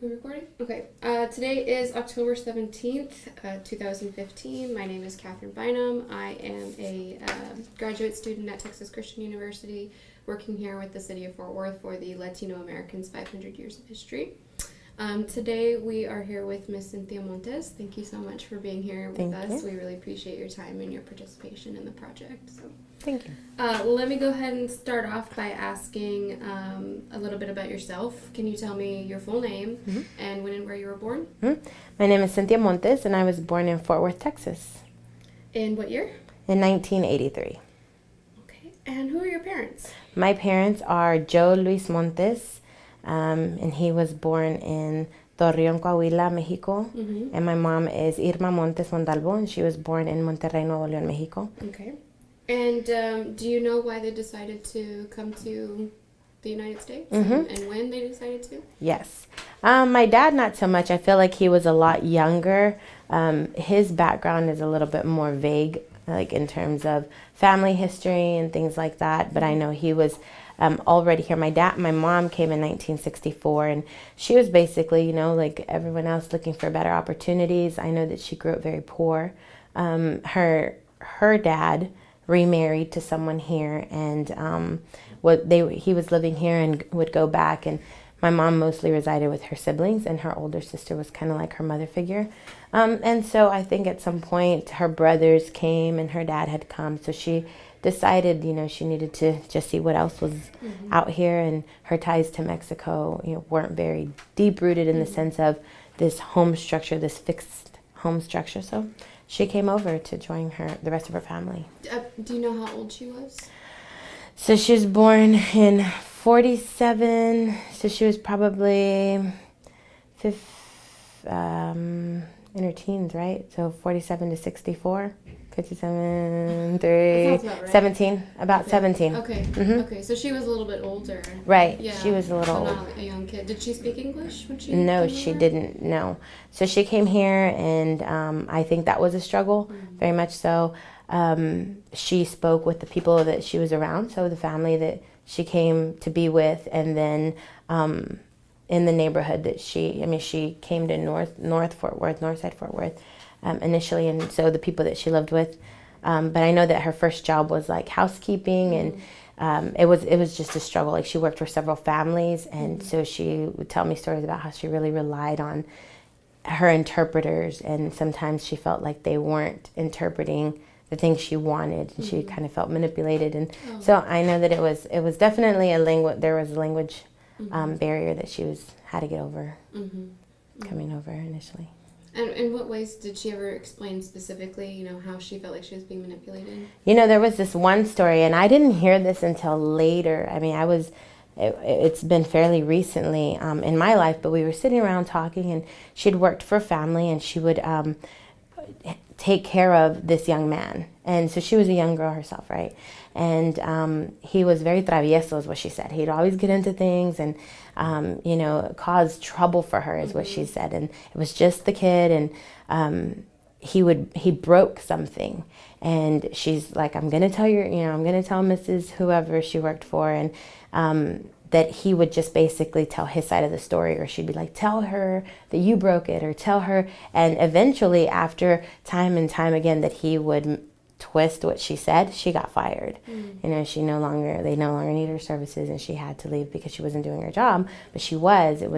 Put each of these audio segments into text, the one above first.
We're recording? Okay. Today is October 17th, 2015. My name is Katherine Bynum. I am a graduate student at Texas Christian University, working here with the city of Fort Worth for the Latino Americans 500 Years of History. Today we are here with Miss Cynthia Montes. Thank you so much for being here with us. We really appreciate your time and your participation in the project. So, thank you. Let me go ahead and start off by asking a little bit about yourself. Can you tell me your full name and when and where you were born? My name is Cynthia Montes, and I was born in Fort Worth, Texas. In what year? In 1983. Okay. And who are your parents? My parents are Joe Luis Montes, and he was born in Torreon, Coahuila, Mexico. And my mom is Irma Montes Montalvo, and she was born in Monterrey, Nuevo León, Mexico. Okay. And do you know why they decided to come to the United States and when they decided to? Yes. My dad, not so much. I feel like he was a lot younger. His background is a little bit more vague, like in terms of family history and things like that. But I know he was already here. My mom came in 1964, and she was basically, you know, like everyone else, looking for better opportunities. I know that she grew up very poor. Her dad remarried to someone here, and he was living here and would go back, and my mom mostly resided with her siblings, and her older sister was kind of like her mother figure. And so I think at some point her brothers came and her dad had come, so she decided, you know, she needed to just see what else was out here, and her ties to Mexico, you know, weren't very deep rooted in the sense of this home structure, this fixed home structure. So she came over to join the rest of her family. Do you know how old she was? So she was born in 47, so she was probably in her teens, right? So 47 to 64, 57, 3, right. 17, about okay. 17. Okay. Okay, so she was a little bit older. Right, Yeah. she was a little so old. not a young kid. Did she speak English when she No, came she over? didn't, no. So she came here, and I think that was a struggle, very much so. She spoke with the people that she was around, so the family that she came to be with, and then in the neighborhood that she came to North Fort Worth, Northside Fort Worth, initially, and so the people that she lived with. But I know that her first job was like housekeeping, and it was just a struggle. Like, she worked for several families, and so she would tell me stories about how she really relied on her interpreters, and sometimes she felt like they weren't interpreting the things she wanted, and she kind of felt manipulated. And so I know that it was definitely there was a language barrier that she had to get over coming over initially. And in what ways did she ever explain specifically, you know, how she felt like she was being manipulated? You know, there was this one story, and I didn't hear this until later. I mean, it's been fairly recently in my life, but we were sitting around talking, and she'd worked for a family, and she would take care of this young man. And so she was a young girl herself, right? And he was very travieso, is what she said. He'd always get into things and, you know, cause trouble for her, is what she said. And it was just the kid, and he broke something. And she's like, I'm going to tell Mrs. whoever she worked for, and that he would just basically tell his side of the story, or she'd be like, tell her that you broke it, or tell her. And eventually, after time and time again that he would twist what she said, she got fired. You know, they no longer needed her services, and she had to leave because she wasn't doing her job. But it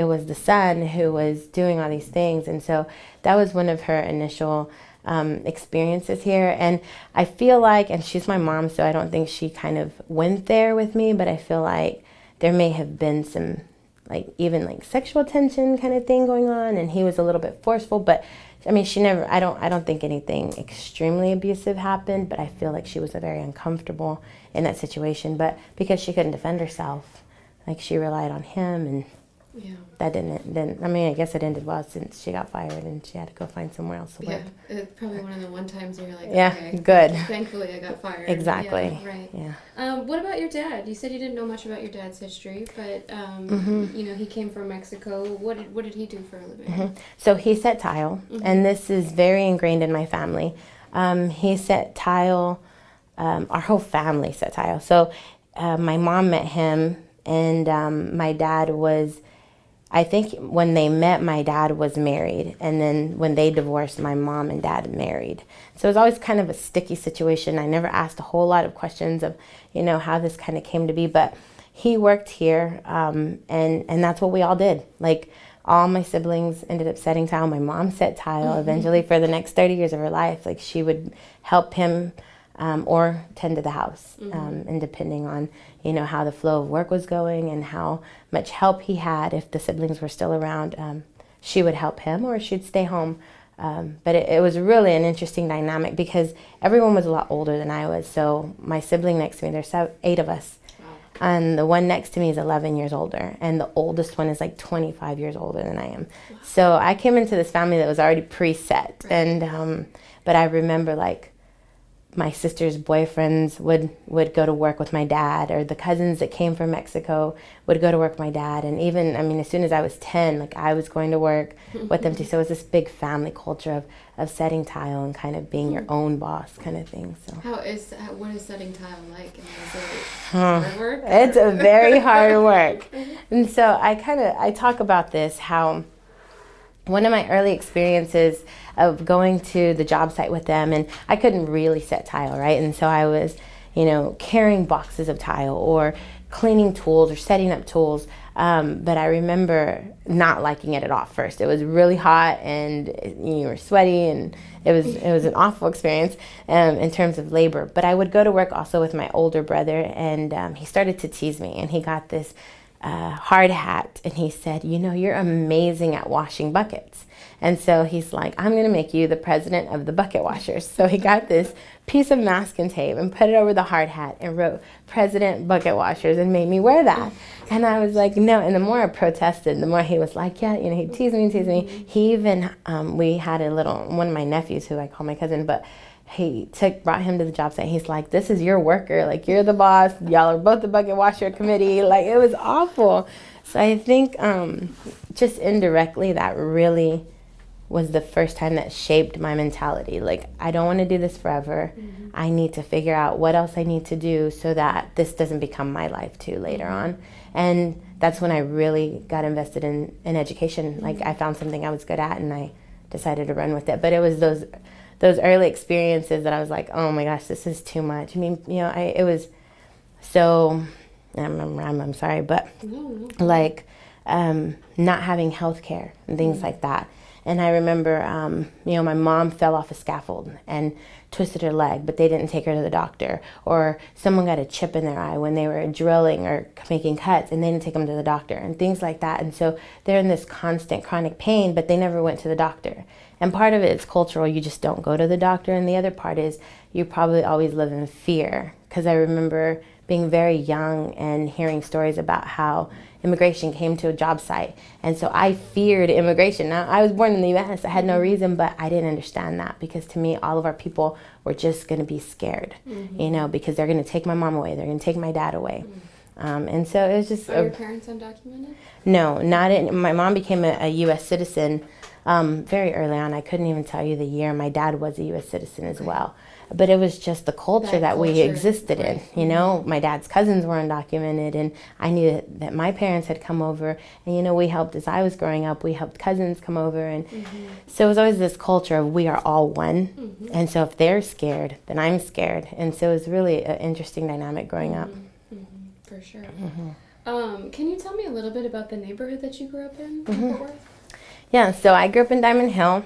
was the son who was doing all these things. And so that was one of her initial experiences here. And I feel like, and she's my mom, so I don't think she kind of went there with me, but I feel like there may have been some even sexual tension kind of thing going on, and he was a little bit forceful. But I mean, I don't think anything extremely abusive happened, but I feel like she was very uncomfortable in that situation. But because she couldn't defend herself, like, she relied on him, and that didn't. I mean, I guess it ended well, since she got fired and she had to go find somewhere else to work. Yeah, it's probably one of the one times where you're like, yeah, okay, good. Thankfully, I got fired. Exactly. Yeah, right. Yeah. What about your dad? You said you didn't know much about your dad's history, but you know, he came from Mexico. What did he do for a living? So he set tile, and this is very ingrained in my family. He set tile. Our whole family set tile. So my mom met him, and my dad was I think when they met, my dad was married, and then when they divorced, my mom and dad married. So it was always kind of a sticky situation. I never asked a whole lot of questions of, how this kind of came to be, but he worked here, and that's what we all did. Like, all my siblings ended up setting tile. My mom set tile eventually for the next 30 years of her life. Like, she would help him or tend to the house, and depending on, how the flow of work was going and how much help he had, if the siblings were still around, she would help him or she'd stay home. But it was really an interesting dynamic because everyone was a lot older than I was. So my sibling next to me, there's 8 of us. And the one next to me is 11 years older. And the oldest one is like 25 years older than I am. Wow. So I came into this family that was already preset. Right. And, but I remember, like, my sister's boyfriends would go to work with my dad, or the cousins that came from Mexico would go to work with my dad. And even, as soon as I was 10, like, I was going to work with them too. So it was this big family culture of setting tile and kind of being your own boss kind of thing. So what is setting tile like? Is it hard work? It's a very hard work. And so I talk about this, how one of my early experiences of going to the job site with them, and I couldn't really set tile, right? And so I was, carrying boxes of tile or cleaning tools or setting up tools. But I remember not liking it at all first. It was really hot and you were sweaty, and it was an awful experience in terms of labor. But I would go to work also with my older brother, and he started to tease me, and he got this hard hat, and he said, you're amazing at washing buckets. And so he's like, I'm going to make you the president of the bucket washers. So he got this piece of masking tape and put it over the hard hat and wrote President Bucket Washers and made me wear that. And I was like, no. And the more I protested, the more he was like, yeah, he'd tease me. He even, we had one of my nephews, who I call my cousin, but he brought him to the job site. He's like, this is your worker. Like, you're the boss. Y'all are both the bucket washer committee. Like, it was awful. So I think just indirectly that really was the first time that shaped my mentality. Like, I don't want to do this forever. I need to figure out what else I need to do so that this doesn't become my life too later on. And that's when I really got invested in education. Like, I found something I was good at, and I decided to run with it. But it was those early experiences that I was like, oh my gosh, this is too much. It was so, I'm sorry, but like not having health care and things like that. And I remember, my mom fell off a scaffold and twisted her leg, but they didn't take her to the doctor. Or someone got a chip in their eye when they were drilling or making cuts, and they didn't take them to the doctor, and things like that. And so they're in this constant chronic pain, but they never went to the doctor. And part of it is cultural. You just don't go to the doctor. And the other part is you probably always live in fear. Because I remember being very young and hearing stories about how immigration came to a job site. And so I feared immigration. Now, I was born in the U.S. I had no reason, but I didn't understand that, because to me, all of our people were just going to be scared, because they're going to take my mom away. They're going to take my dad away. And so it was just... Are your parents undocumented? No, not in... My mom became a U.S. citizen very early on. I couldn't even tell you the year. My dad was a U.S. citizen as well. But it was just the culture that we existed in. My dad's cousins were undocumented, and I knew that my parents had come over, and we helped as I was growing up. We helped cousins come over, and so it was always this culture of we are all one. And so if they're scared, then I'm scared. And so it was really an interesting dynamic growing up. For sure. Can you tell me a little bit about the neighborhood that you grew up in Fort Worth? Yeah, so I grew up in Diamond Hill.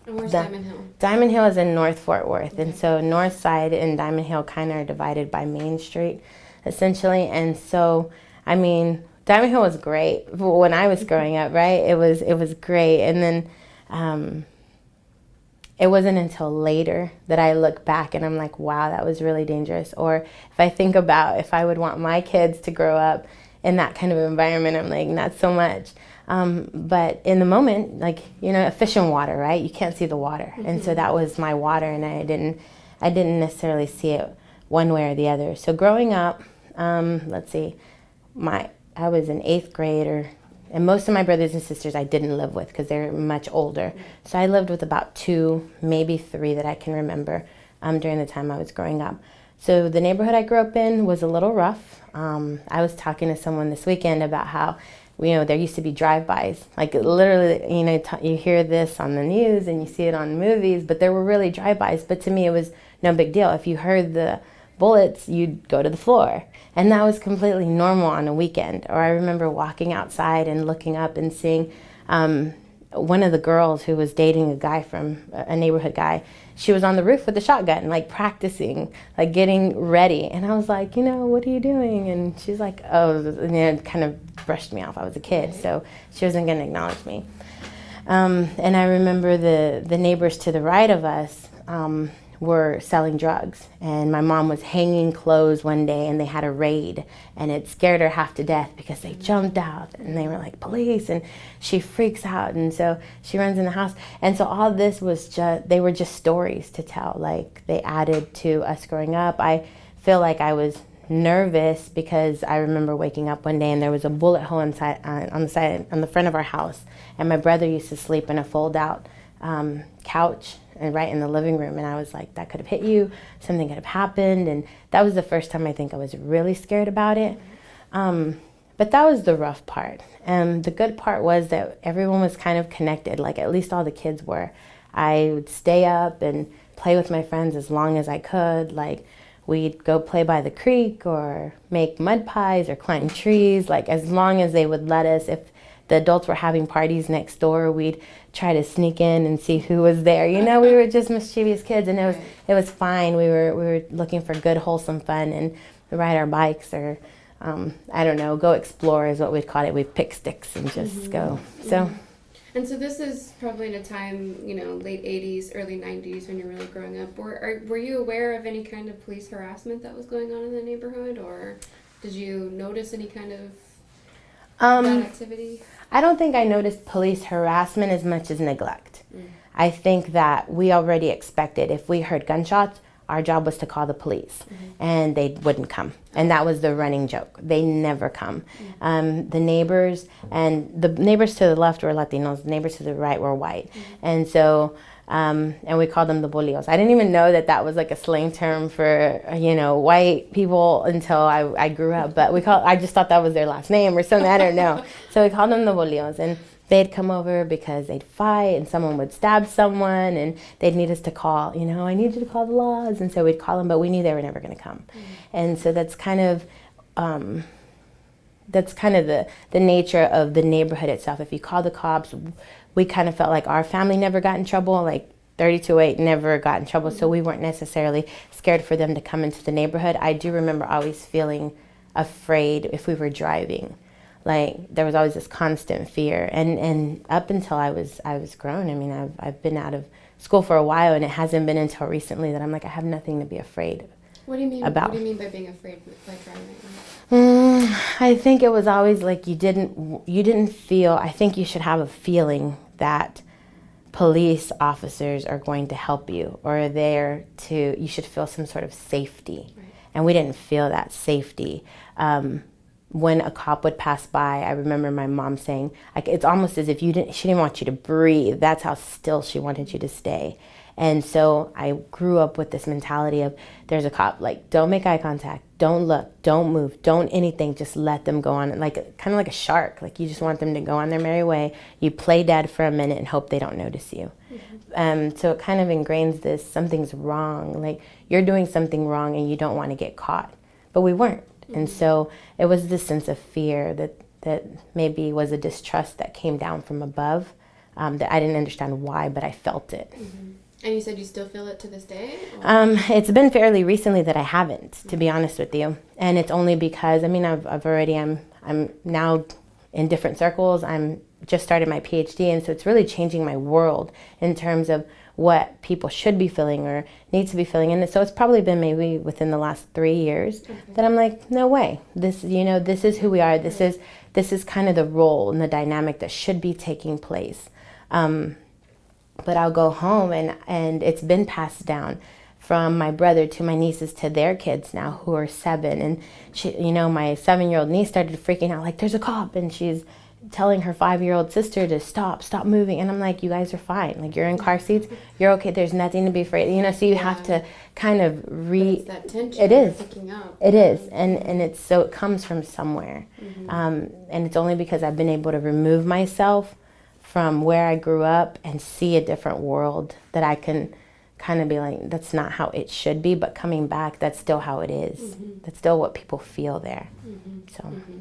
And where's Diamond Hill? Diamond Hill is in North Fort Worth. And so North Side and Diamond Hill kind of are divided by Main Street, essentially. And so, Diamond Hill was great when I was growing up, right? It was great. And then it wasn't until later that I look back and I'm like, wow, that was really dangerous. Or if I think about if I would want my kids to grow up in that kind of environment, I'm like, not so much. But in the moment, like, a fish in water, right? You can't see the water. And so that was my water, and I didn't necessarily see it one way or the other. So growing up, let's see, I was in 8th grade, and most of my brothers and sisters I didn't live with because they're much older. So I lived with about 2, maybe 3 that I can remember during the time I was growing up. So the neighborhood I grew up in was a little rough. I was talking to someone this weekend about how there used to be drive-bys. Like literally, you hear this on the news and you see it on movies, but there were really drive-bys. But to me, it was no big deal. If you heard the bullets, you'd go to the floor. And that was completely normal on a weekend. Or I remember walking outside and looking up and seeing one of the girls who was dating a guy from a neighborhood guy. She was on the roof with a shotgun, like practicing, like getting ready. And I was like, what are you doing? And she's like, oh, and kind of brushed me off. I was a kid, so she wasn't going to acknowledge me. And I remember the neighbors to the right of us were selling drugs. And my mom was hanging clothes one day, and they had a raid, and it scared her half to death because they jumped out and they were like, police, and she freaks out, and so she runs in the house. And so all this was they were just stories to tell. Like, they added to us growing up. I feel like I was nervous because I remember waking up one day and there was a bullet hole on the front of our house, and my brother used to sleep in a fold-out couch and right in the living room, and I was like, that could have hit you, something could have happened. And that was the first time I think I was really scared about it. But that was the rough part. And the good part was that everyone was kind of connected, like at least all the kids were. I would stay up and play with my friends as long as I could. Like, we'd go play by the creek or make mud pies or climb trees, like as long as they would let us. If the adults were having parties next door, we'd try to sneak in and see who was there. We were just mischievous kids, and it was fine. We were looking for good, wholesome fun, and ride our bikes or I don't know, go explore is what we'd call it. We'd pick sticks and just go. So. And so this is probably in a time, late 80s, early 90s when you're really growing up. Were you aware of any kind of police harassment that was going on in the neighborhood, or did you notice any kind of bad activity? I don't think I noticed police harassment as much as neglect. I think that we already expected, if we heard gunshots, our job was to call the police, and they wouldn't come. And that was the running joke. They never come. The neighbors to the left were Latinos, the neighbors to the right were white. And so, and we called them the bolillos. I didn't even know that was like a slang term for, white people until I grew up. But I just thought that was their last name or something, I don't know. So we called them the bolillos. And they'd come over because they'd fight and someone would stab someone, and they'd need us to call, I need you to call the laws. And so we'd call them, but we knew they were never going to come. And so that's kind of the nature of the neighborhood itself. If you call the cops, we kind of felt like our family never got in trouble, like 32-8 never got in trouble, so we weren't necessarily scared for them to come into the neighborhood. I do remember always feeling afraid if we were driving. Like, there was always this constant fear, and up until I was grown. I mean, I've been out of school for a while, and it hasn't been until recently that I'm like, I have nothing to be afraid of. What do you mean? What do you mean by being afraid, like driving? I think it was always like you didn't feel. I think you should have a feeling that police officers are going to help you or are there to. You should feel some sort of safety, right. And we didn't feel that safety. When a cop would pass by, I remember my mom saying, like, it's almost as if she didn't want you to breathe. That's how still she wanted you to stay. And so I grew up with this mentality of, there's a cop, like, don't make eye contact, don't look, don't move, don't anything, just let them go on, like kind of like a shark. Like, you just want them to go on their merry way. You play dead for a minute and hope they don't notice you. So it kind of ingrains this, something's wrong, like you're doing something wrong and you don't want to get caught. But we weren't. And so it was this sense of fear that maybe was a distrust that came down from above, that I didn't understand why, but I felt it. And you said you still feel it to this day? It's been fairly recently that I haven't, to be honest with you. And it's only because, I mean, I'm now in different circles. I'm just started my PhD, and so it's really changing my world in terms of what people should be feeling or need to be feeling. And so it's probably been maybe within the last 3 years that I'm like, no way. This is who we are. This is kind of the role and the dynamic that should be taking place. But I'll go home and it's been passed down from my brother to my nieces to their kids now who are 7. And she, my 7-year-old niece started freaking out like, there's a cop, and she's telling her 5-year-old sister to stop moving. And I'm like, you guys are fine. Like, you're in car seats. You're okay. There's nothing to be afraid. You know, so you have to kind of it's that tension it is. picking up. It is. And it's, so it comes from somewhere. Mm-hmm. And it's only because I've been able to remove myself from where I grew up and see a different world that I can kind of be like, that's not how it should be, but coming back, that's still how it is. Mm-hmm. That's still what people feel there. Mm-hmm. So. Mm-hmm.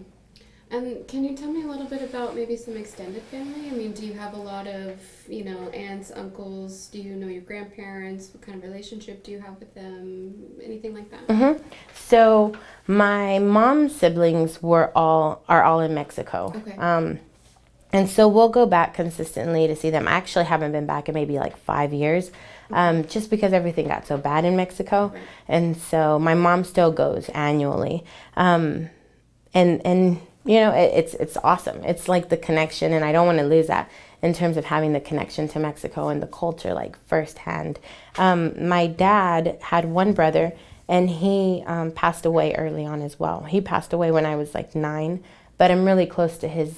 And can you tell me a little bit about maybe some extended family? I mean, do you have a lot of, you know, aunts, uncles? Do you know your grandparents? What kind of relationship do you have with them? Anything like that? Mm-hmm. So my mom's siblings are all in Mexico. Okay. And so we'll go back consistently to see them. I actually haven't been back in maybe like 5 years, just because everything got so bad in Mexico. Right. And so my mom still goes annually. And you know, it's awesome. It's like the connection, and I don't want to lose that in terms of having the connection to Mexico and the culture, like firsthand. My dad had one brother, and he passed away early on as well. He passed away when I was like 9, but I'm really close to his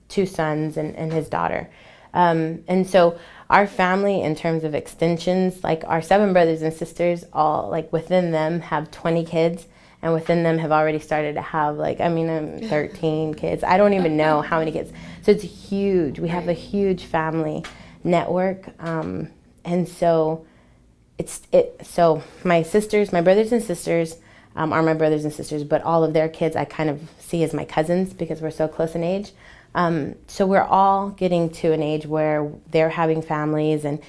2 sons and his daughter. And so our family, in terms of extensions, like our 7 brothers and sisters, all like within them have 20 kids, and within them have already started to have, like, I mean, 13 kids. I don't even know how many kids. So it's huge. We have a huge family network. And so so my sisters, my brothers and sisters are my brothers and sisters, but all of their kids I kind of see as my cousins because we're so close in age. So we're all getting to an age where they're having families, and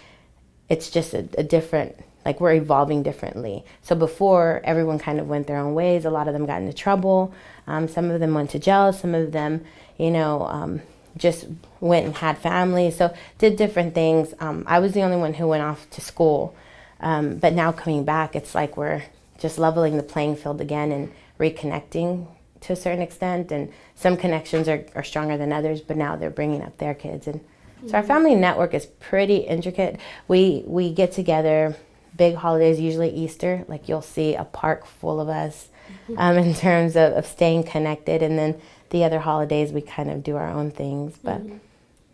it's just a different, like, we're evolving differently. So before, everyone kind of went their own ways. A lot of them got into trouble. Some of them went to jail. Some of them, you know, just went and had families. So did different things. I was the only one who went off to school. But now coming back, it's like we're just leveling the playing field again and reconnecting to a certain extent. And some connections are stronger than others, but now they're bringing up their kids. And so our family network is pretty intricate. We get together, big holidays, usually Easter, like you'll see a park full of us in terms of staying connected. And then the other holidays, we kind of do our own things. But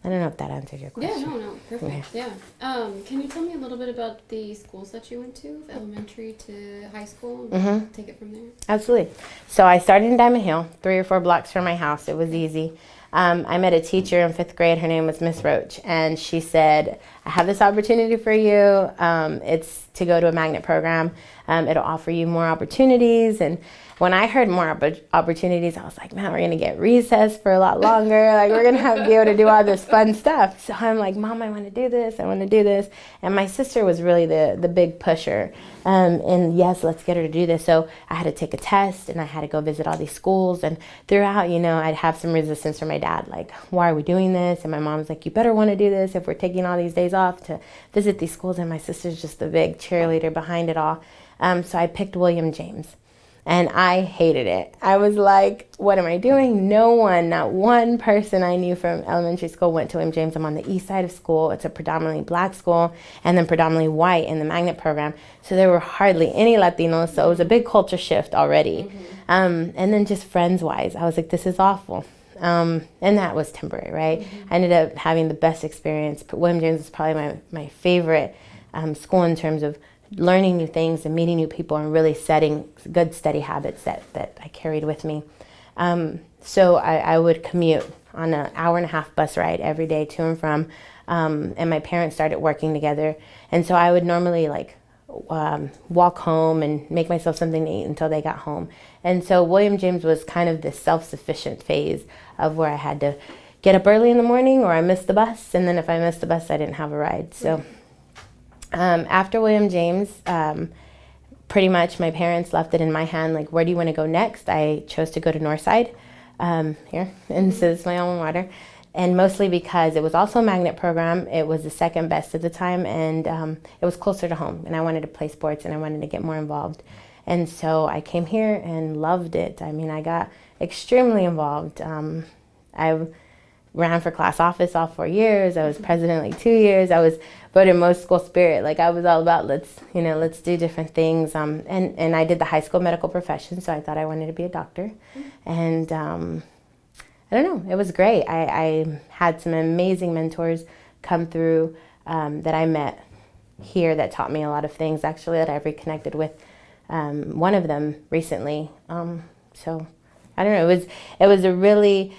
I don't know if that answers your question. Yeah, no, perfect. Yeah. Can you tell me a little bit about the schools that you went to, elementary to high school? Take it from there. Absolutely. So I started in Diamond Hill, 3 or 4 blocks from my house. It was easy. I met a teacher in 5th grade. Her name was Miss Roach, and she said, I have this opportunity for you. It's to go to a magnet program. It'll offer you more opportunities. And when I heard more opportunities, I was like, man, we're going to get recess for a lot longer. Like, we're going to be able to do all this fun stuff. So I'm like, Mom, I want to do this. I want to do this. And my sister was really the big pusher. And yes, let's get her to do this. So I had to take a test, and I had to go visit all these schools. And throughout, you know, I'd have some resistance from my dad, like, why are we doing this? And my mom's like, you better want to do this if we're taking all these days off to visit these schools. And my sister's just the big cheerleader behind it all. So I picked William James. And I hated it. I was like, what am I doing? No one, not one person I knew from elementary school went to William James. I'm on the east side of school. It's a predominantly black school, and then predominantly white in the magnet program. So there were hardly any Latinos. So it was a big culture shift already. And then just friends-wise, I was like, this is awful. And that was temporary, right? I ended up having the best experience. William James is probably my favorite school in terms of learning new things and meeting new people and really setting good, steady habits that I carried with me. So I would commute on an 1.5-hour bus ride every day to and from. And my parents started working together. And so I would normally walk home and make myself something to eat until they got home. And so William James was kind of this self-sufficient phase of where I had to get up early in the morning or I missed the bus. And then if I missed the bus, I didn't have a ride. So after William James, pretty much my parents left it in my hand, like, where do you want to go next? I chose to go to Northside here, and this is my alma mater. And mostly because it was also a magnet program. It was the second best at the time, and it was closer to home. And I wanted to play sports, and I wanted to get more involved. And so I came here and loved it. I mean, I got extremely involved. I ran for class office all 4 years. I was president like 2 years. I was voted most school spirit. Like, I was all about let's do different things. And I did the high school medical profession, so I thought I wanted to be a doctor. And I don't know, it was great. I had some amazing mentors come through that I met here that taught me a lot of things, actually, that I've reconnected with one of them recently. So I don't know, it was a really,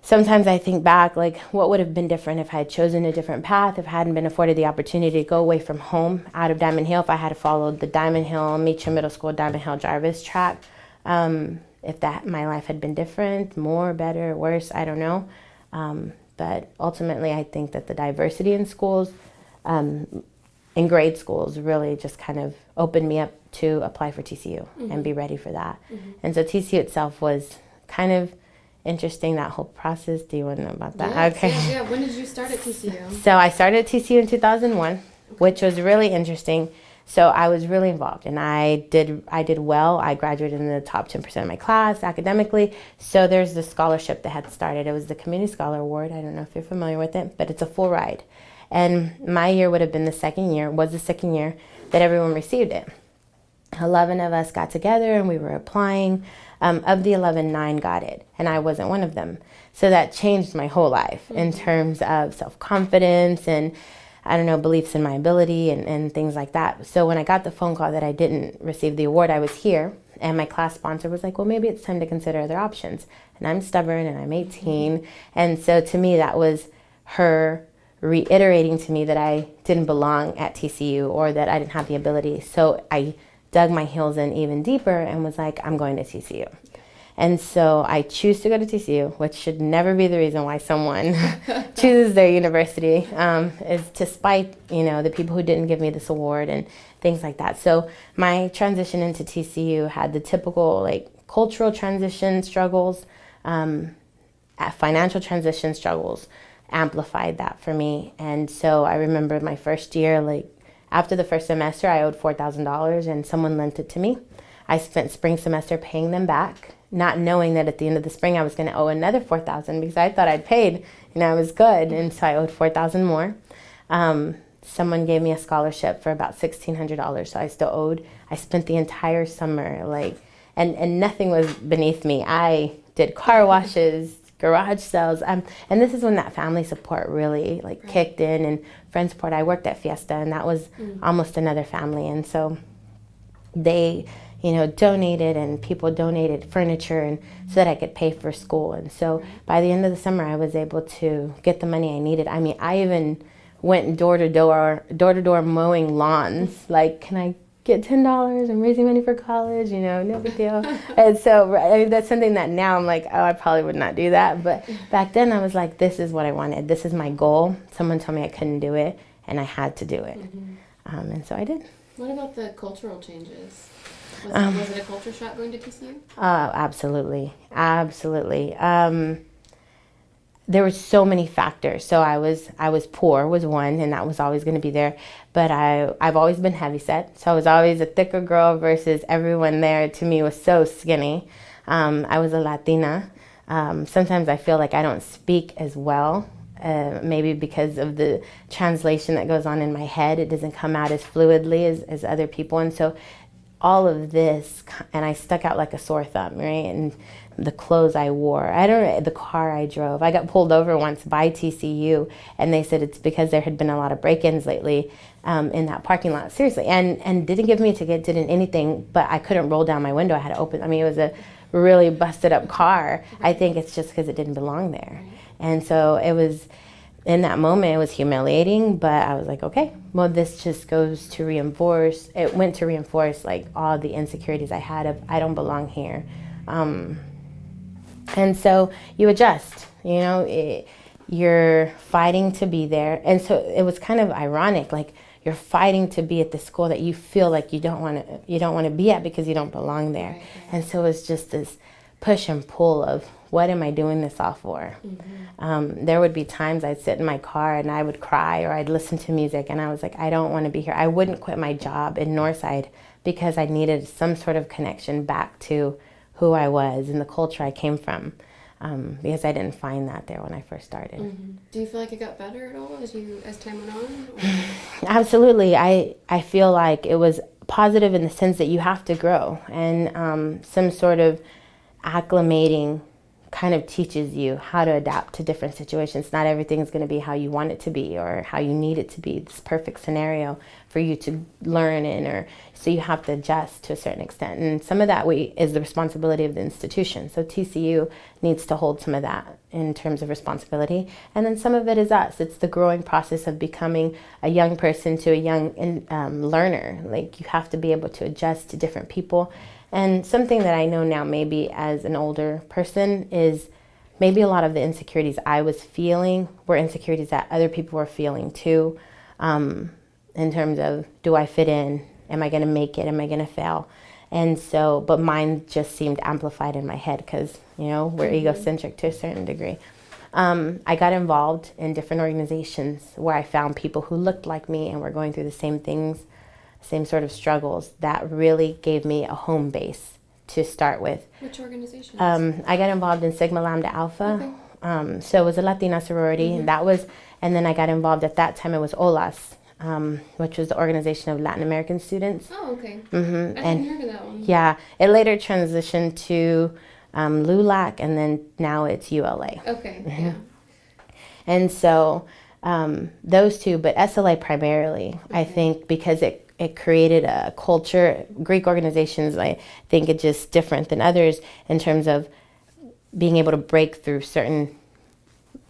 sometimes I think back, like, what would have been different if I had chosen a different path, if I hadn't been afforded the opportunity to go away from home out of Diamond Hill, if I had followed the Diamond Hill, Meacham Middle School, Diamond Hill Jarvis track, if that my life had been different, more, better, worse, I don't know. But ultimately, I think that the diversity in schools, in grade schools, really just kind of opened me up to apply for TCU and be ready for that. And so TCU itself was kind of interesting, that whole process. Do you want to know about that? Yes, Okay. Yeah. When did you start at TCU? So I started at TCU in 2001, which was really interesting. So I was really involved, and I did well. I graduated in the top 10% of my class academically. So there's the scholarship that had started. It was the Community Scholar Award. I don't know if you're familiar with it, but it's a full ride. And my year was the second year that everyone received it. 11 of us got together and we were applying. Of the 11, 9 got it, and I wasn't one of them. So that changed my whole life in terms of self-confidence and, I don't know, beliefs in my ability and things like that. So when I got the phone call that I didn't receive the award, I was here, and my class sponsor was like, well, maybe it's time to consider other options. And I'm stubborn, and I'm 18. And so to me, that was her reiterating to me that I didn't belong at TCU or that I didn't have the ability. So I dug my heels in even deeper and was like, I'm going to TCU. And so I choose to go to TCU, which should never be the reason why someone chooses their university, is to spite, the people who didn't give me this award and things like that. So my transition into TCU had the typical, like, cultural transition struggles, financial transition struggles amplified that for me. And so I remember my first year, like, after the first semester, I owed $4,000 and someone lent it to me. I spent spring semester paying them back, not knowing that at the end of the spring I was going to owe another $4,000 because I thought I'd paid, I was good. And so I owed $4,000 more. Someone gave me a scholarship for about $1,600, so I still owed. I spent the entire summer, and nothing was beneath me. I did car washes, garage sales, and this is when that family support really kicked in, and friend support. I worked at Fiesta, and that was almost another family, and so they donated, and people donated furniture and so that I could pay for school. And so by the end of the summer, I was able to get the money I needed. I mean, I even went door to door mowing lawns. Like, can I get $10? I'm raising money for college, no big deal. And so that's something that now I'm like, oh, I probably would not do that. But back then I was like, this is what I wanted. This is my goal. Someone told me I couldn't do it, and I had to do it. And so I did. What about the cultural changes? Was it a culture shock going to TCU? Absolutely. There were so many factors. So I was poor was one, and that was always going to be there. But I've always been heavyset, so I was always a thicker girl versus everyone there to me was so skinny. I was a Latina. Sometimes I feel like I don't speak as well, maybe because of the translation that goes on in my head. It doesn't come out as fluidly as other people, and so all of this, and I stuck out like a sore thumb, right? And the clothes I wore, the car I drove. I got pulled over once by TCU, and they said it's because there had been a lot of break-ins lately in that parking lot. Seriously, and didn't give me a ticket, didn't anything, but I couldn't roll down my window. I had to open. I mean, it was a really busted up car. I think it's just because it didn't belong there, and so it was. In that moment, it was humiliating, but I was like, okay, well, this just goes to reinforce, it went to reinforce like all the insecurities I had of, I don't belong here. And so you adjust, you're fighting to be there. And so it was kind of ironic, like you're fighting to be at the school that you feel like you don't want to be at because you don't belong there. Right. And so it's just this push and pull of, what am I doing this all for? There would be times I'd sit in my car and I would cry, or I'd listen to music, and I was like, I don't want to be here. I wouldn't quit my job in Northside because I needed some sort of connection back to who I was and the culture I came from, because I didn't find that there when I first started. Do you feel like it got better at all as time went on? Absolutely. I feel like it was positive in the sense that you have to grow, and some sort of acclimating kind of teaches you how to adapt to different situations. Not everything's going to be how you want it to be or how you need it to be, this perfect scenario for you to learn in, or so you have to adjust to a certain extent. And some of that is the responsibility of the institution. So TCU needs to hold some of that in terms of responsibility. And then some of it is us. It's the growing process of becoming a young person to a young learner. Like, you have to be able to adjust to different people. And something that I know now, maybe as an older person, is maybe a lot of the insecurities I was feeling were insecurities that other people were feeling too, in terms of, do I fit in? Am I going to make it? Am I going to fail? And so, but mine just seemed amplified in my head because, you know, we're egocentric to a certain degree. I got involved in different organizations where I found people who looked like me and were going through the same things, same sort of struggles. That really gave me a home base to start with. Which organizations? I got involved in Sigma Lambda Alpha. Okay. So it was a Latina sorority, and then I got involved at that time. It was OLAS, which was the Organization of Latin American Students. Oh, okay. I hadn't heard of that one. Yeah, it later transitioned to LULAC, and then now it's ULA. Okay, yeah. And so those two, but SLA primarily, I think, because it created a culture. Greek organizations, I think, it's just different than others in terms of being able to break through certain,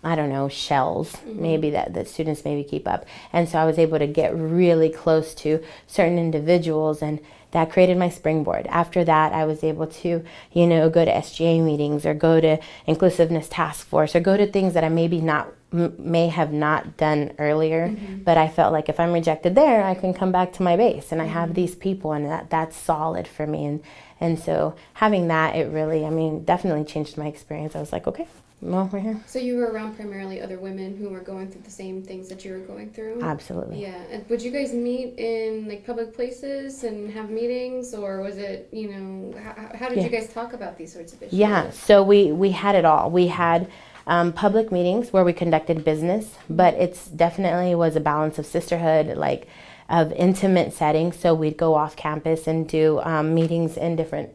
I don't know, shells maybe that students maybe keep up. And so I was able to get really close to certain individuals, and that created my springboard. After that, I was able to, you know, go to SGA meetings or go to Inclusiveness Task Force or go to things that I may have not done earlier. But I felt like if I'm rejected there, I can come back to my base, and I have these people, and that's solid for me. And so having that, it really, I mean, definitely changed my experience. I was like, okay, well, we're here. So you were around primarily other women who were going through the same things that you were going through? Absolutely. Yeah. And would you guys meet in like public places and have meetings, or was it, you know, how did you guys talk about these sorts of issues? Yeah, so we had it all. We had public meetings where we conducted business, but it's definitely was a balance of sisterhood, like of intimate settings. So we'd go off campus and do meetings in different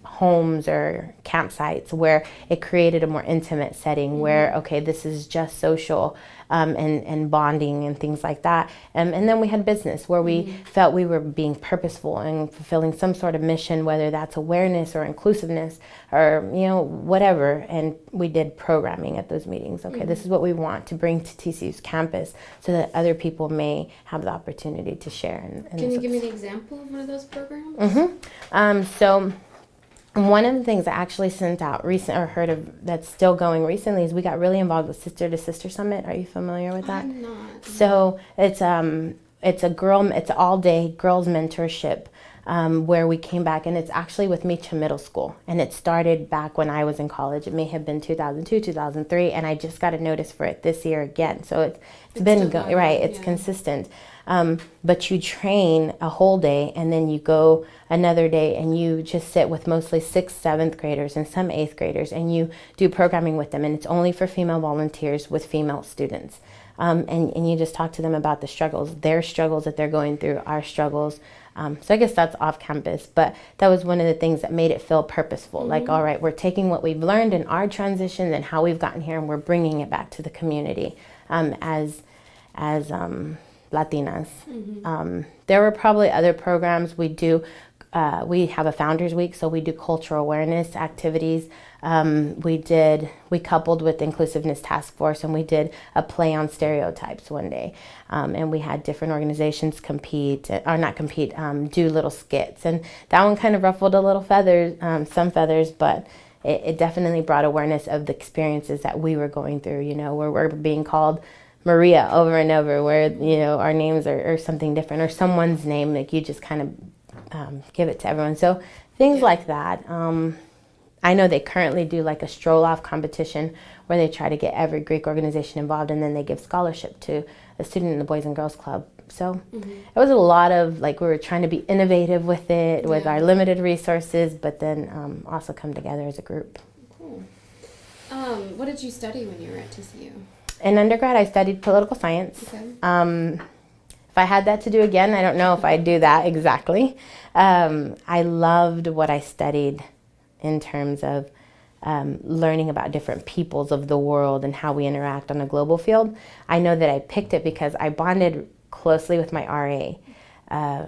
homes or campsites where it created a more intimate setting where, okay, this is just social and bonding and things like that. And then we had business where we felt we were being purposeful and fulfilling some sort of mission, whether that's awareness or inclusiveness or, you know, whatever. And we did programming at those meetings. Okay, this is what we want to bring to TCU's campus so that other people may have the opportunity to share. Can you give me an example of one of those programs? So one of the things I actually sent out heard of that's still going recently is we got really involved with Sister to Sister Summit. Are you familiar with that? I'm not. So it's all day girls mentorship where we came back, and it's actually with Meacham Middle School, and it started back when I was in college. It may have been 2002, 2003, and I just got a notice for it this year again. So it's been going right. It's consistent. But you train a whole day, and then you go another day and you just sit with mostly 6th, 7th graders and some 8th graders, and you do programming with them, and it's only for female volunteers with female students. And you just talk to them about the struggles, their struggles that they're going through, our struggles. So I guess that's off campus, but that was one of the things that made it feel purposeful. Like, all right, we're taking what we've learned in our transitions and how we've gotten here, and we're bringing it back to the community as Latinas. There were probably other programs we do. We have a Founders Week, so we do cultural awareness activities. We coupled with Inclusiveness Task Force, and we did a play on stereotypes one day. And we had different organizations do little skits. And that one kind of ruffled some feathers, but it definitely brought awareness of the experiences that we were going through, you know, where we're being called Maria over and over, where, you know, our names are something different, or someone's name, like you just kind of give it to everyone. So things like that. I know they currently do like a stroll-off competition where they try to get every Greek organization involved, and then they give scholarship to a student in the Boys and Girls Club. So it was a lot of, like, we were trying to be innovative with it, with our limited resources, but then also come together as a group. Cool. What did you study when you were at TCU? In undergrad, I studied political science. Okay. If I had that to do again, I don't know if I'd do that exactly. I loved what I studied in terms of learning about different peoples of the world and how we interact on a global field. I know that I picked it because I bonded closely with my RA.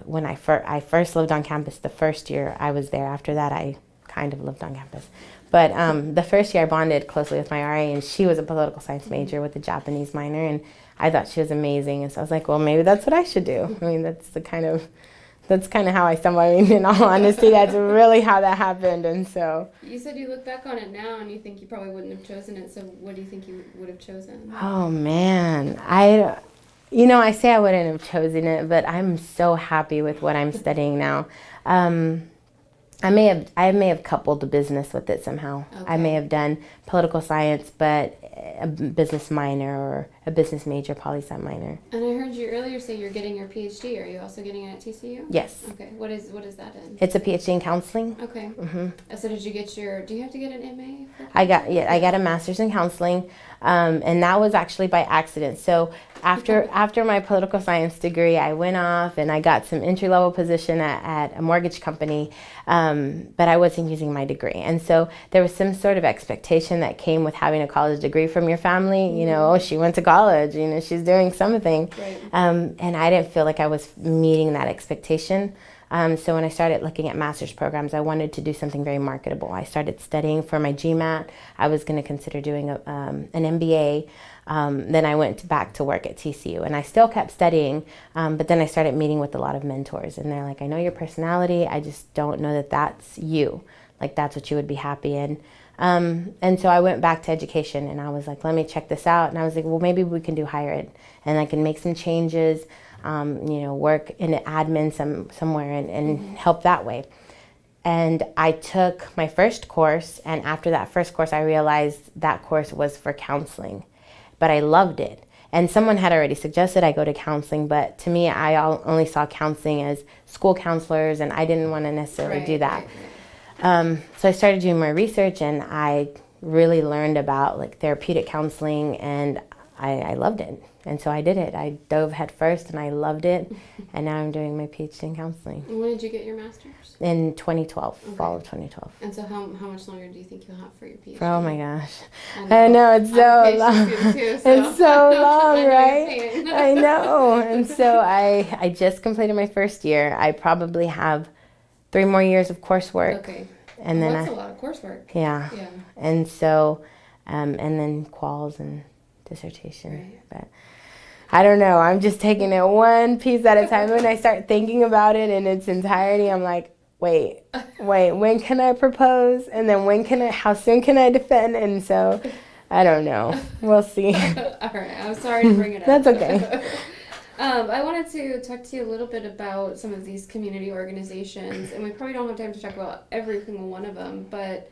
When I first lived on campus the first year I was there. After that, I kind of lived on campus. But the first year I bonded closely with my RA, and she was a political science major with a Japanese minor, and I thought she was amazing. And so I was like, well, maybe that's what I should do. I mean, that's kind of how I stumbled. I mean, in all honesty, that's really how that happened. And so you said you look back on it now and you think you probably wouldn't have chosen it. So what do you think you would have chosen? Oh man, I say I wouldn't have chosen it, but I'm so happy with what I'm studying now. I may have coupled the business with it somehow. Okay. I may have done political science, but a business minor or a business major, poli-sci minor. And I heard you earlier say you're getting your PhD. Are you also getting it at TCU? Yes. Okay. What is that in? It's a PhD in counseling. Okay. Mm-hmm. So did you get do you have to get an MA? I got a master's in counseling, and that was actually by accident. So after my political science degree, I went off and I got some entry-level position at a mortgage company, but I wasn't using my degree. And so there was some sort of expectation that came with having a college degree from your family. You know, oh, she went to college, you know, she's doing something. Right. And I didn't feel like I was meeting that expectation. So when I started looking at master's programs, I wanted to do something very marketable. I started studying for my GMAT. I was going to consider doing an MBA. Then I went back to work at TCU, and I still kept studying, but then I started meeting with a lot of mentors, and they're like, I know your personality, I just don't know that that's you, like that's what you would be happy in. And so I went back to education, and I was like, let me check this out, and I was like, well, maybe we can do higher ed, and I can make some changes, work in admin somewhere and help that way. And I took my first course, and after that first course, I realized that course was for counseling. But I loved it. And someone had already suggested I go to counseling, but to me, I only saw counseling as school counselors, and I didn't want to necessarily do that. Right. So I started doing more research, and I really learned about like therapeutic counseling, and I loved it. And so I did it. I dove head first, and I loved it. And now I'm doing my PhD in counseling. And when did you get your master's? In 2012, fall of 2012. And so how much longer do you think you'll have for your PhD? Oh my gosh. I know it's so long. Too, so. It's so long, right? I know. And so I just completed my first year. I probably have 3 more years of coursework. Okay. And then that's a lot of coursework. Yeah. Yeah. And so, and then quals and dissertation. Right. But I don't know. I'm just taking it one piece at a time. When I start thinking about it in its entirety, I'm like, wait, when can I propose? And then how soon can I defend? And so, I don't know. We'll see. All right. I'm sorry to bring it up. That's okay. I wanted to talk to you a little bit about some of these community organizations, and we probably don't have time to talk about every single one of them, but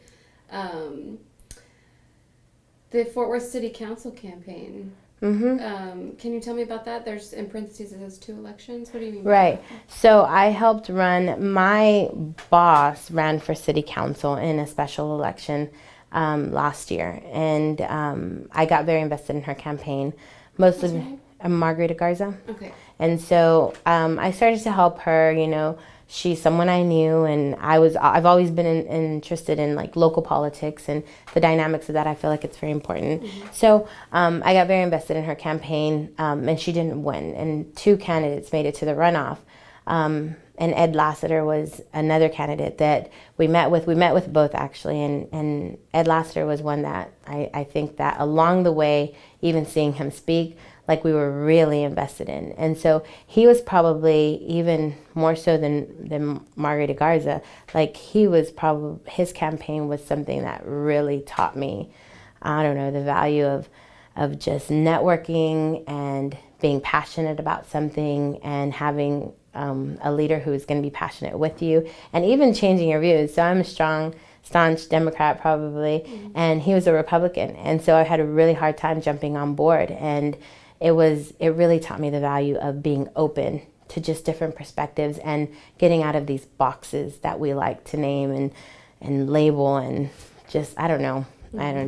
the Fort Worth City Council campaign. Mm-hmm. Can you tell me about that? There's, in parentheses, it says 2 elections. What do you mean by right. that? So I helped run, my boss ran for city council in a special election last year. And I got very invested in her campaign. Mostly Margarita Garza. Okay. And so I started to help her, she's someone I knew, and I've always been interested in like local politics and the dynamics of that. I feel like it's very important. Mm-hmm. So I got very invested in her campaign, and she didn't win. And 2 candidates made it to the runoff. And Ed Lassiter was another candidate that we met with. We met with both actually, and Ed Lassiter was one that I think that along the way, even seeing him speak, like we were really invested in. And so he was probably even more so than Margarita Garza, like his campaign was something that really taught me, I don't know, the value of just networking and being passionate about something and having a leader who's going to be passionate with you and even changing your views. So I'm a staunch Democrat probably, and he was a Republican. And so I had a really hard time jumping on board, and it really taught me the value of being open to just different perspectives and getting out of these boxes that we like to name and label and just, I don't know,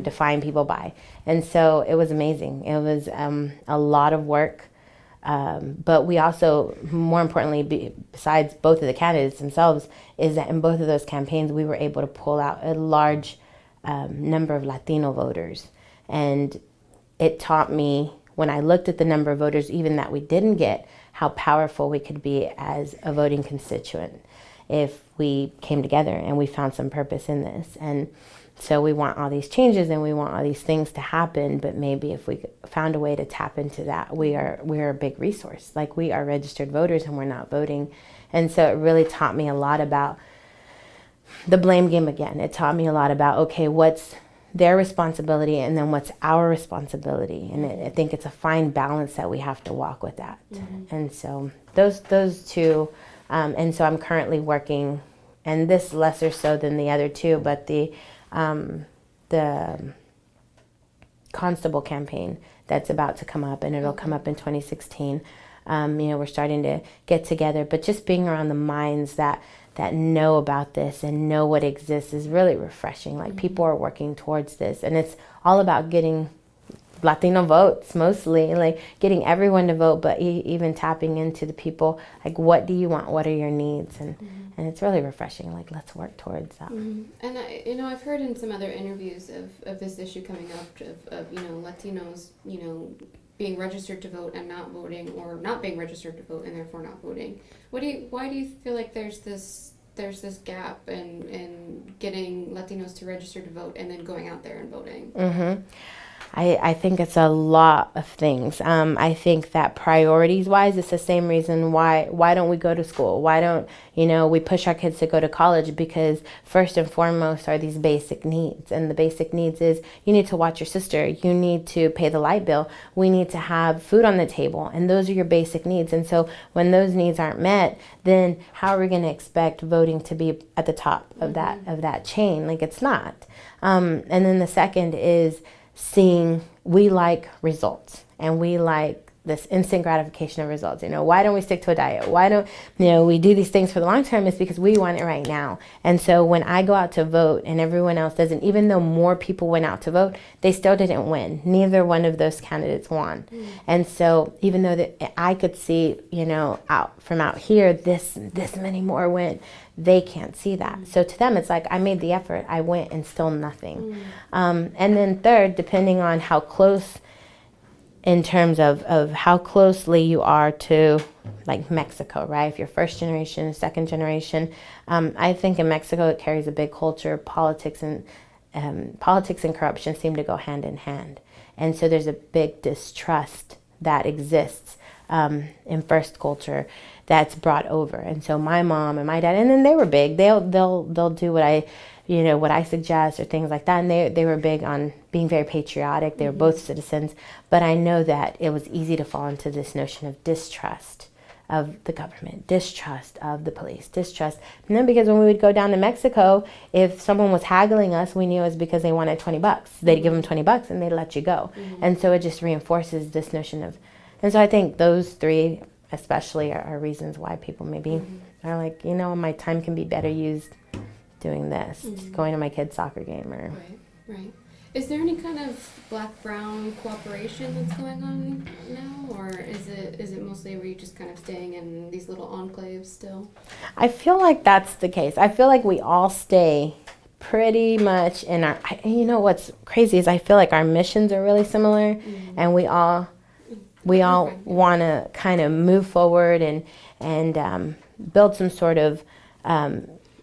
define people by. And so it was amazing. It was a lot of work. But we also, more importantly, besides both of the candidates themselves, is that in both of those campaigns, we were able to pull out a large number of Latino voters. And it taught me, when I looked at the number of voters, even that we didn't get, how powerful we could be as a voting constituent if we came together and we found some purpose in this. And so we want all these changes and we want all these things to happen, but maybe if we found a way to tap into that, we're a big resource. Like, we are registered voters and we're not voting. And so it really taught me a lot about the blame game again. It taught me a lot about, okay, what's their responsibility and then what's our responsibility. And I think it's a fine balance that we have to walk with that. And so those two, and so I'm currently working, and this lesser so than the other two, but the constable campaign that's about to come up, and it'll come up in 2016. We're starting to get together, but just being around the minds that know about this and know what exists is really refreshing. Like, people are working towards this, and it's all about getting Latino votes, mostly, like getting everyone to vote, but even tapping into the people, like, what do you want? What are your needs? And it's really refreshing. Like, let's work towards that. And I've heard in some other interviews of this issue coming up of Latinos, being registered to vote and not voting, or not being registered to vote and therefore not voting. Why do you feel like there's this gap in getting Latinos to register to vote and then going out there and voting? I think it's a lot of things. I think that priorities-wise, it's the same reason why don't we go to school? Why don't, we push our kids to go to college? Because first and foremost are these basic needs. And the basic needs is, you need to watch your sister. You need to pay the light bill. We need to have food on the table. And those are your basic needs. And so when those needs aren't met, then how are we going to expect voting to be at the top of that chain? Like, it's not. And then the second is seeing, we like results, and we like this instant gratification of results. Why don't we stick to a diet? Why don't we do these things for the long term? It's because we want it right now. And so when I go out to vote and everyone else doesn't, even though more people went out to vote, they still didn't win. Neither one of those candidates won. And so even though that I could see, out here, this many more went, they can't see that. So to them, it's like, I made the effort, I went, and still nothing. And then third, depending on how close, in terms of how closely you are to, like, Mexico, right? If you're first generation, second generation, I think in Mexico it carries a big culture. Politics and corruption seem to go hand in hand. And so there's a big distrust that exists in first culture that's brought over. And so my mom and my dad, and then they were big. They'll do what I suggest or things like that. And they were big on being very patriotic. They were both citizens. But I know that it was easy to fall into this notion of distrust of the government, distrust of the police, distrust. And then because when we would go down to Mexico, if someone was haggling us, we knew it was because they wanted $20. They'd give them $20 and they'd let you go. And so it just reinforces this notion of, and so I think those three especially are reasons why people maybe are like, my time can be better used doing this, going to my kid's soccer game. Or Right. Is there any kind of black-brown cooperation that's going on now, or is it mostly where you're just kind of staying in these little enclaves still? I feel like that's the case. I feel like we all stay pretty much in our, what's crazy is I feel like our missions are really similar, and we all want to kind of move forward and build some sort of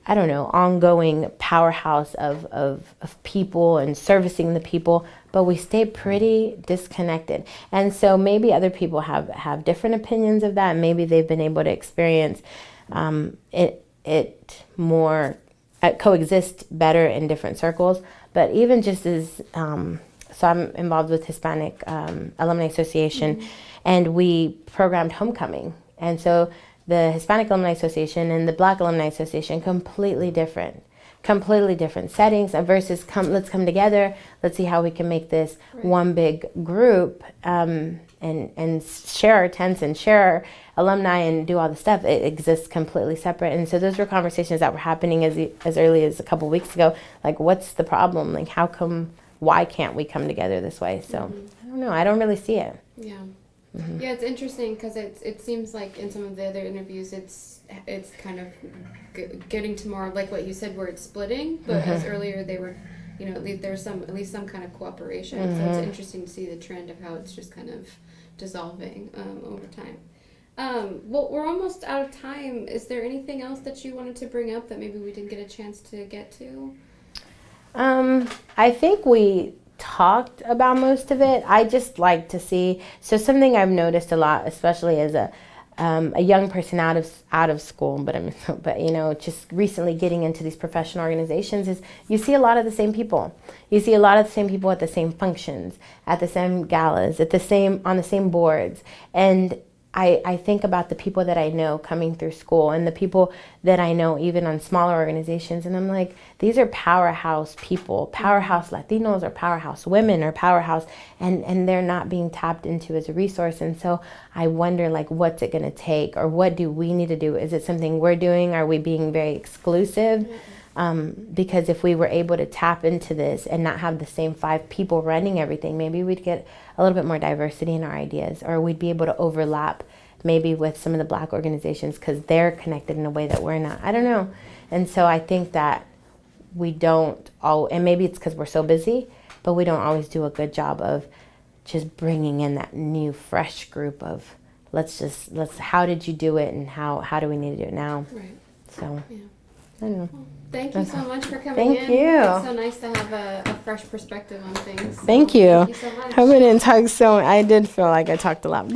ongoing powerhouse of people and servicing the people, but we stay pretty disconnected. And so maybe other people have different opinions of that. Maybe they've been able to experience it more, coexist better in different circles. But even just as, so I'm involved with Hispanic Alumni Association, and we programmed homecoming. And so the Hispanic Alumni Association and the Black Alumni Association, completely different settings versus let's come together, let's see how we can make this one big group, and share our tents and share our alumni and do all the stuff. It exists completely separate. And so those were conversations that were happening as early as a couple weeks ago. Like, what's the problem? Like, why can't we come together this way? So I don't know. I don't really see it. Yeah. Yeah, it's interesting because it seems like in some of the other interviews it's kind of getting to more like what you said, where it's splitting, but as earlier they were you know, there's at least some kind of cooperation. So it's interesting to see the trend of how it's just kind of dissolving over time. Well, we're almost out of time. Is there anything else that you wanted to bring up that maybe we didn't get a chance to get to? I think we talked about most of it. I just like to see, so something I've noticed a lot, especially as a young person out of school, but you know, just recently getting into these professional organizations, is you see a lot of the same people. You see a lot of the same people at the same functions, at the same galas, on the same boards. And I think about the people that I know coming through school and the people that I know even on smaller organizations, and I'm like, these are powerhouse people, powerhouse Latinos or powerhouse women or powerhouse, and they're not being tapped into as a resource. And so I wonder, like, what's it going to take, or what do we need to do? Is it something we're doing? Are we being very exclusive? Because if we were able to tap into this and not have the same 5 people running everything, maybe we'd get a little bit more diversity in our ideas, or we'd be able to overlap maybe with some of the Black organizations because they're connected in a way that we're not. I don't know. And so I think that we don't all, and maybe it's because we're so busy, but we don't always do a good job of just bringing in that new, fresh group of how did you do it, and how do we need to do it now? Right. So, yeah. I don't know. Well, thank you so much for coming in. Thank you. It's so nice to have a fresh perspective on things. So Thank you. Thank you so much. I hope I didn't talk I did feel like I talked a lot.